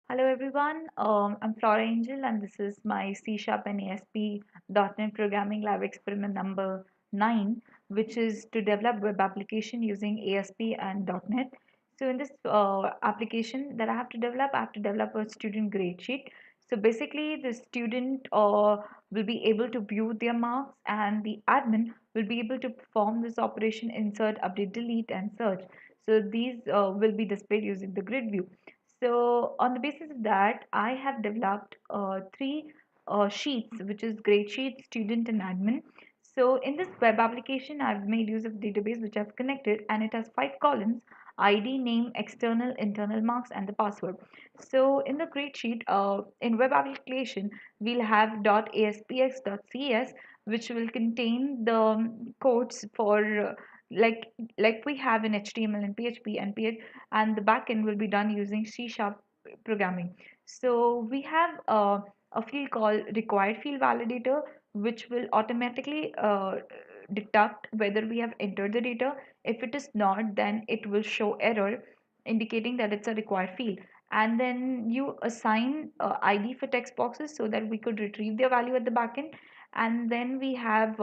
Hello everyone, I'm Flora Angel and this is my C Sharp and ASP.NET Programming Lab experiment number 9, which is to develop web application using ASP and .NET. So in this application that I have to develop a student grade sheet. So basically the student will be able to view their marks and the admin will be able to perform this operation insert, update, delete and search. So these will be displayed using the grid view. So on the basis of that, I have developed three sheets, which is grade sheet, student, and admin. So in this web application, I've made use of database which I've connected, and it has 5 columns: ID, name, external, internal marks, and the password. So in the grade sheet, in web application, we'll have .aspx.cs, which will contain the codes for like we have in HTML and PHP and the backend will be done using C sharp programming. So we have a field called required field validator, which will automatically deduct whether we have entered the data. If it is not, then it will show error indicating that it's a required field. And then you assign ID for text boxes so that we could retrieve their value at the backend. And then we have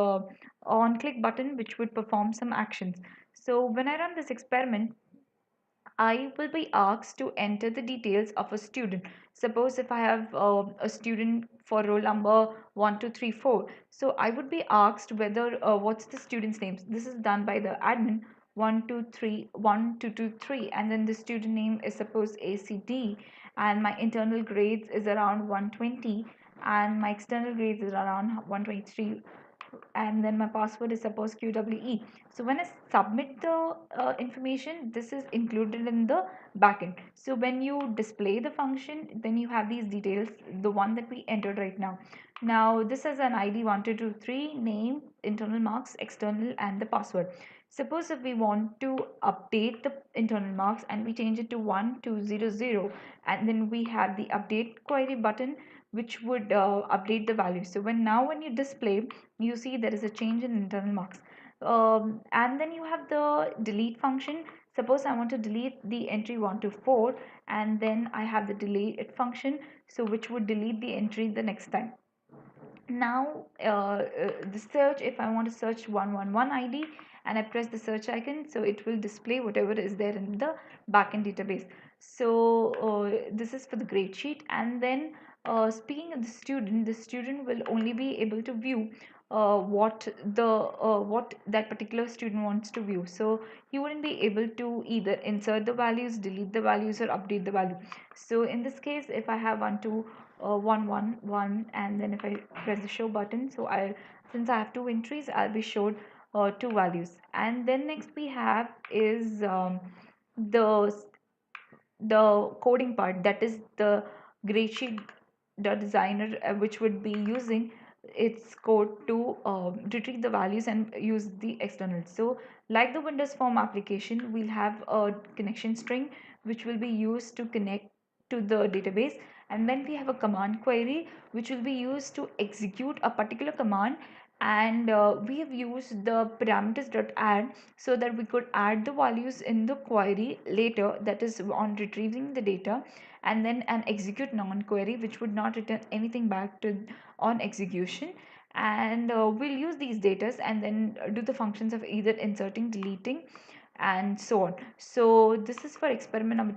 on click button which would perform some actions. So when I run this experiment, I will be asked to enter the details of a student. Suppose if I have a student for roll number 1234, so I would be asked whether what's the student's name. This is done by the admin 123123, and then the student name is suppose ACD, and my internal grades is around 120, and my external grades is around 123, and then my password is suppose QWE. So when I submit the information, this is included in the backend. So when you display the function, then you have these details, the one that we entered right now. Now this is an ID 1223, name, internal marks, external, and the password. Suppose if we want to update the internal marks and we change it to 1200, and then we have the update query button which would update the value. So when you display, you see there is a change in internal marks. And then you have the delete function. Suppose I want to delete the entry 1 to 4, and then I have the delete it function, so which would delete the entry the next time. Now the search, if I want to search 111 ID and I press the search icon, so it will display whatever is there in the backend database. So this is for the grade sheet. And then speaking of the student will only be able to view what that particular student wants to view. So he wouldn't be able to either insert the values, delete the values, or update the value. So in this case, if I have 1 and then if I press the show button, so I since I have two entries, I'll be showed two values. And then next we have is the coding part, that is the gradesheet designer, which would be using its code to retrieve the values and use the externals. So like the Windows Form application, we'll have a connection string which will be used to connect to the database, and then we have a command query which will be used to execute a particular command. And we have used the parameters.add so that we could add the values in the query later, that is on retrieving the data, and then an execute non-query which would not return anything back to on execution. And we'll use these data and then do the functions of either inserting, deleting, and so on. So this is for experiment number